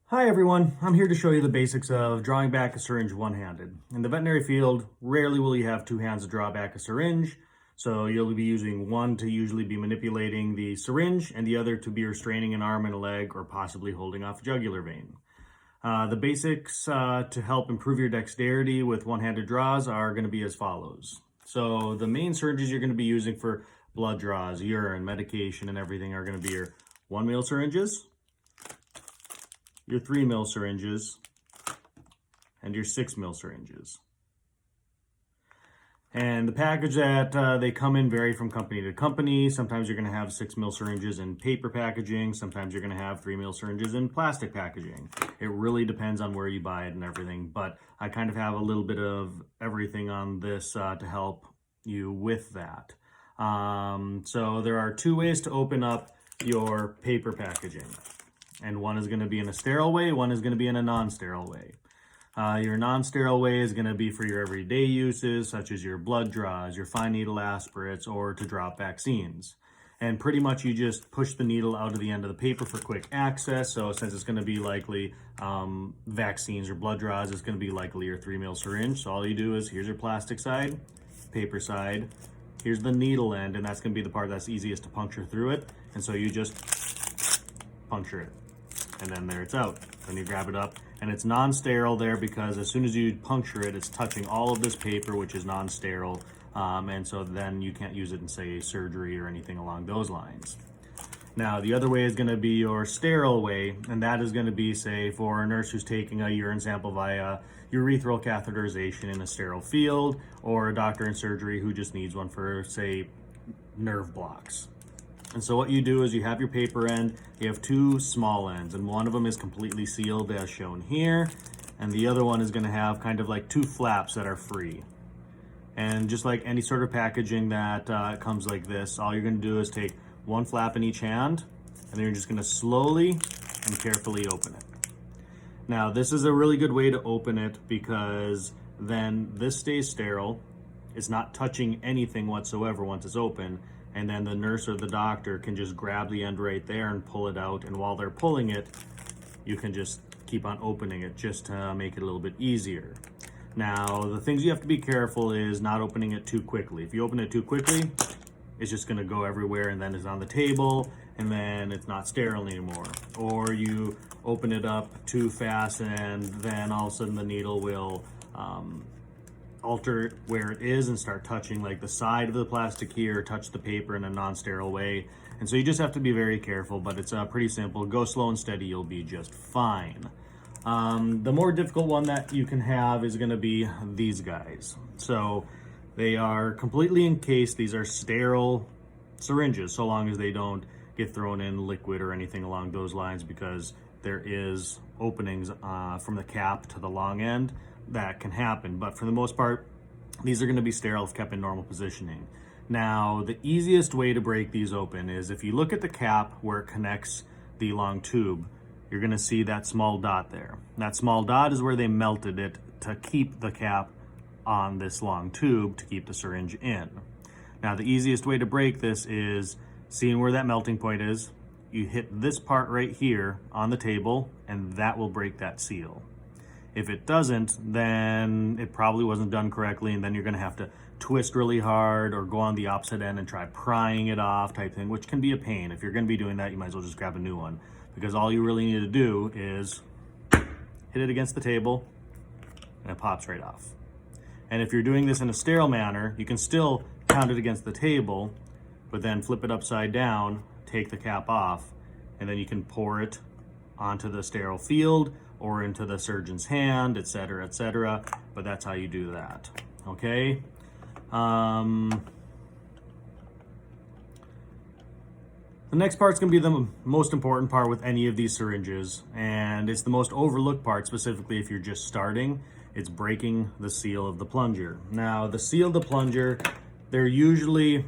Hi everyone, I'm here to show you the basics of drawing back a syringe one-handed. In the veterinary field, rarely will you have two hands to draw back a syringe, so you'll be using one to usually be manipulating the syringe and the other to be restraining an arm and a leg or possibly holding off a jugular vein. The basics to help improve your dexterity with one-handed draws are going to be as follows. So the main syringes you're going to be using for blood draws, urine, medication, and everything are going to be your 1 ml syringes, your 3 ml syringes, and your 6 ml syringes. And the package that they come in vary from company to company. Sometimes you're going to have 6 ml syringes in paper packaging. Sometimes you're going to have 3 ml syringes in plastic packaging. It really depends on where you buy it and everything. But I kind of have a little bit of everything on this to help you with that. So there are two ways to open up your paper packaging. And one is going to be in a sterile way, one is going to be in a non-sterile way. Your non-sterile way is going to be for your everyday uses, such as your blood draws, your fine needle aspirates, or to drop vaccines. And pretty much you just push the needle out of the end of the paper for quick access. So since it's going to be likely vaccines or blood draws, it's going to be likely your 3 ml syringe. So all you do is, here's your plastic side, paper side, here's the needle end, and that's going to be the part that's easiest to puncture through it. And so you just puncture it. And then there it's out. Then you grab it up, and it's non-sterile there because as soon as you puncture it, it's touching all of this paper, which is non-sterile, and so then you can't use it in, say, surgery or anything along those lines. Now, the other way is going to be your sterile way, and that is going to be, say, for a nurse who's taking a urine sample via urethral catheterization in a sterile field, or a doctor in surgery who just needs one for, say, nerve blocks. And so what you do is you have your paper end, you have two small ends, and one of them is completely sealed as shown here, and the other one is going to have kind of like two flaps that are free. And just like any sort of packaging that comes like this, all you're going to do is take one flap in each hand, and then you're just going to slowly and carefully open it. Now, this is a really good way to open it because then this stays sterile, it's not touching anything whatsoever once it's open, and then the nurse or the doctor can just grab the end right there and pull it out, and while they're pulling it, you can just keep on opening it just to make it a little bit easier. Now, the things you have to be careful is not opening it too quickly. If you open it too quickly, it's just going to go everywhere, and then it's on the table, and then it's not sterile anymore. Or you open it up too fast, and then all of a sudden the needle will alter where it is and start touching like the side of the plastic here, touch the paper in a non-sterile way. And so you just have to be very careful, but it's pretty simple. Go slow and steady, you'll be just fine. The more difficult one that you can have is going to be these guys. So they are completely encased. These are sterile syringes, so long as they don't get thrown in liquid or anything along those lines, because there is openings from the cap to the long end that can happen. But for the most part, these are going to be sterile if kept in normal positioning. Now, the easiest way to break these open is if you look at the cap where it connects the long tube, you're going to see that small dot there. That small dot is where they melted it to keep the cap on this long tube to keep the syringe in. Now, the easiest way to break this is seeing where that melting point is. You hit this part right here on the table, and that will break that seal. If it doesn't, then it probably wasn't done correctly, and then you're going to have to twist really hard or go on the opposite end and try prying it off type thing, which can be a pain. If you're going to be doing that, you might as well just grab a new one, because all you really need to do is hit it against the table, and it pops right off. And if you're doing this in a sterile manner, you can still pound it against the table, but then flip it upside down, take the cap off, and then you can pour it onto the sterile field or into the surgeon's hand, etc., etc. But that's how you do that, okay? The next part's gonna be the most important part with any of these syringes, and it's the most overlooked part, specifically if you're just starting. It's breaking the seal of the plunger. Now, the seal of the plunger, they're usually,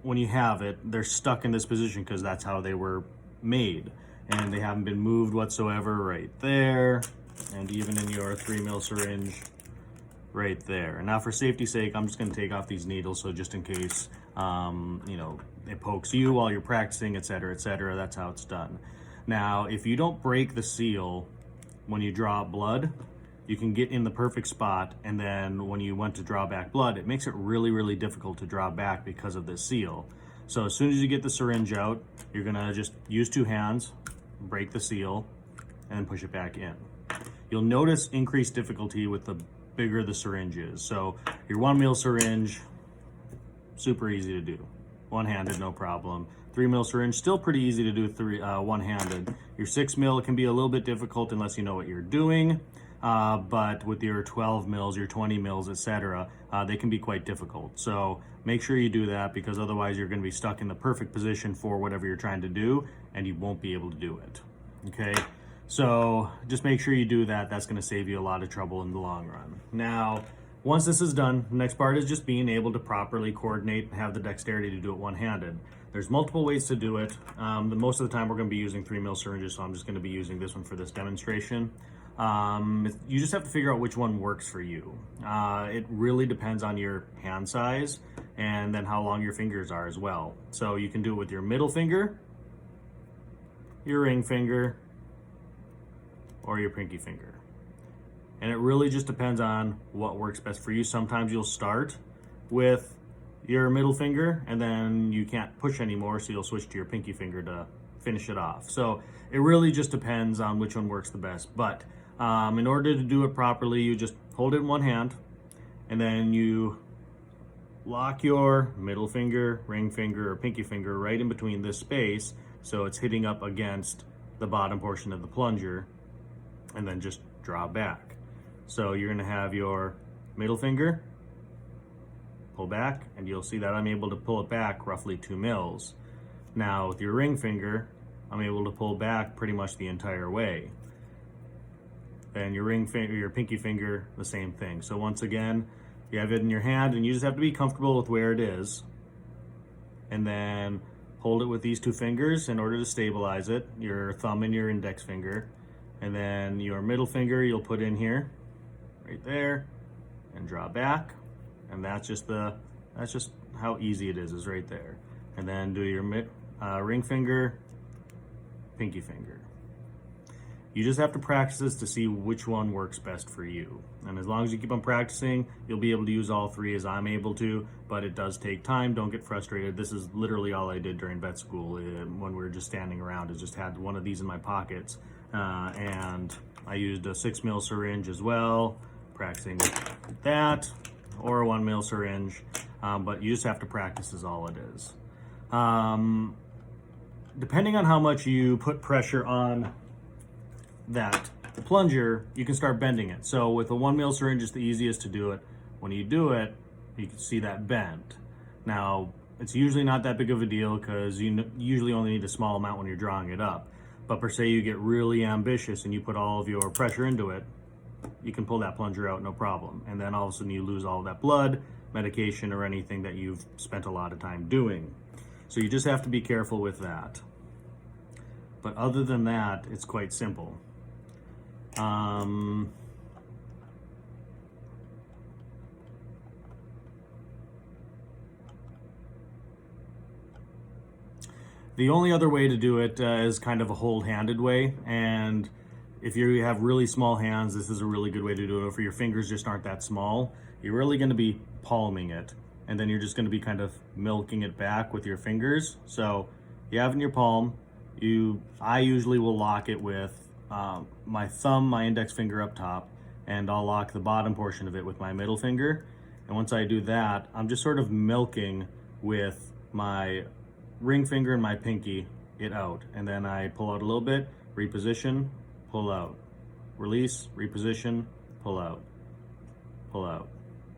when you have it, they're stuck in this position because that's how they were made. And they haven't been moved whatsoever right there, and even in your 3 ml syringe right there. And now, for safety's sake, I'm just going to take off these needles, so just in case it pokes you while you're practicing, etc., etc. That's how it's done. Now, if you don't break the seal when you draw blood, you can get in the perfect spot, and then when you want to draw back blood, it makes it really, really difficult to draw back because of this seal. So as soon as you get the syringe out, you're gonna just use 2 hands, break the seal, and then push it back in. You'll notice increased difficulty with the bigger the syringe is. So your 1 ml syringe, super easy to do. One-handed, no problem. 3 ml syringe, still pretty easy to do one-handed. Your 6 ml can be a little bit difficult unless you know what you're doing. But with your 12 mils, your 20 mils, etc., they can be quite difficult. So make sure you do that, because otherwise you're going to be stuck in the perfect position for whatever you're trying to do, and you won't be able to do it. Okay, so just make sure you do that. That's going to save you a lot of trouble in the long run. Now, once this is done, the next part is just being able to properly coordinate and have the dexterity to do it one-handed. There's multiple ways to do it. Most of the time we're going to be using 3 mil syringes, so I'm just going to be using this one for this demonstration. You just have to figure out which one works for you. It really depends on your hand size and then how long your fingers are as well. So you can do it with your middle finger, your ring finger, or your pinky finger. And it really just depends on what works best for you. Sometimes you'll start with your middle finger and then you can't push anymore, so you'll switch to your pinky finger to finish it off. So it really just depends on which one works the best. But in order to do it properly, you just hold it in one hand and then you lock your middle finger, ring finger, or pinky finger right in between this space, so it's hitting up against the bottom portion of the plunger, and then just draw back. So you're gonna have your middle finger, pull back, and you'll see that I'm able to pull it back roughly 2 mils. Now with your ring finger, I'm able to pull back pretty much the entire way. And your ring finger, your pinky finger, the same thing. So once again, you have it in your hand and you just have to be comfortable with where it is. And then hold it with these 2 fingers in order to stabilize it, your thumb and your index finger. And then your middle finger you'll put in here, right there, and draw back. And that's just how easy it is right there. And then do your ring finger, pinky finger. You just have to practice this to see which one works best for you. And as long as you keep on practicing, you'll be able to use all 3 as I'm able to, but it does take time. Don't get frustrated. This is literally all I did during vet school when we were just standing around. I just had one of these in my pockets. And I used a 6 mil syringe as well, practicing with that, or a 1 mil syringe. But you just have to practice is all it is. Depending on how much you put pressure on that plunger, you can start bending it. So with a 1 mil syringe, it's the easiest to do it. When you do it, you can see that bend. Now, it's usually not that big of a deal because you usually only need a small amount when you're drawing it up. But per se, you get really ambitious and you put all of your pressure into it, you can pull that plunger out no problem. And then all of a sudden you lose all of that blood, medication, or anything that you've spent a lot of time doing. So you just have to be careful with that. But other than that, it's quite simple. The only other way to do it is kind of a hold-handed way, and if you have really small hands, this is a really good way to do it. If your fingers just aren't that small, you're really going to be palming it, and then you're just going to be kind of milking it back with your fingers. So you have in your palm, I usually will lock it with my thumb, my index finger up top, and I'll lock the bottom portion of it with my middle finger. And once I do that, I'm just sort of milking with my ring finger and my pinky it out. And then I pull out a little bit, reposition, pull out, release, reposition, pull out, pull out,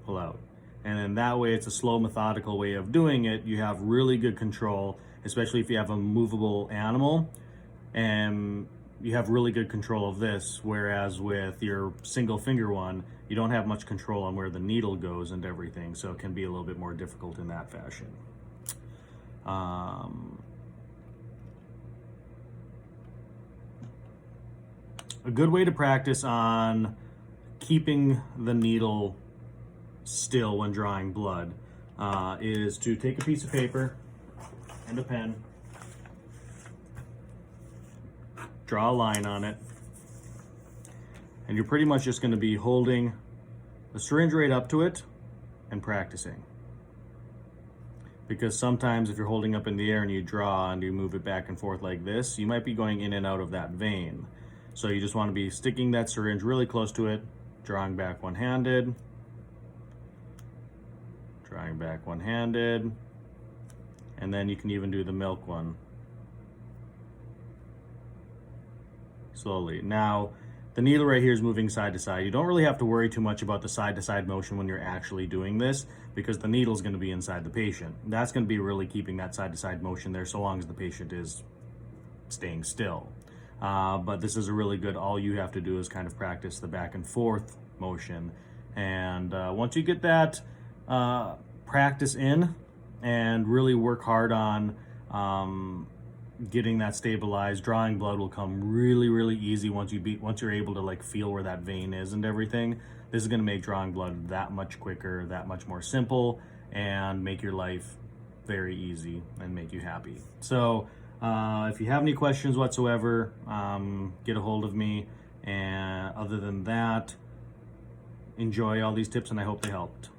pull out. And then that way it's a slow, methodical way of doing it. You have really good control, especially if you have a movable animal, and you have really good control of this, whereas with your single finger one, you don't have much control on where the needle goes and everything, so it can be a little bit more difficult in that fashion. A good way to practice on keeping the needle still when drawing blood is to take a piece of paper and a pen, draw a line on it, And you're pretty much just going to be holding the syringe right up to it and practicing. Because sometimes if you're holding up in the air and you draw and you move it back and forth like this, you might be going in and out of that vein. So you just want to be sticking that syringe really close to it, drawing back one-handed, drawing back one-handed, and then you can even do the milk one. Slowly. Now, the needle right here is moving side to side. You don't really have to worry too much about the side to side motion when you're actually doing this, because the needle is going to be inside the patient. That's going to be really keeping that side to side motion there so long as the patient is staying still. But this is a really good, all you have to do is kind of practice the back and forth motion. And once you get that practice in and really work hard on getting that stabilized, drawing blood will come really easy once you're able to like feel where that vein is and everything. This is going to make drawing blood that much quicker, that much more simple, and make your life very easy and make you happy. So if you have any questions whatsoever, get a hold of me. And other than that, enjoy all these tips and I hope they helped.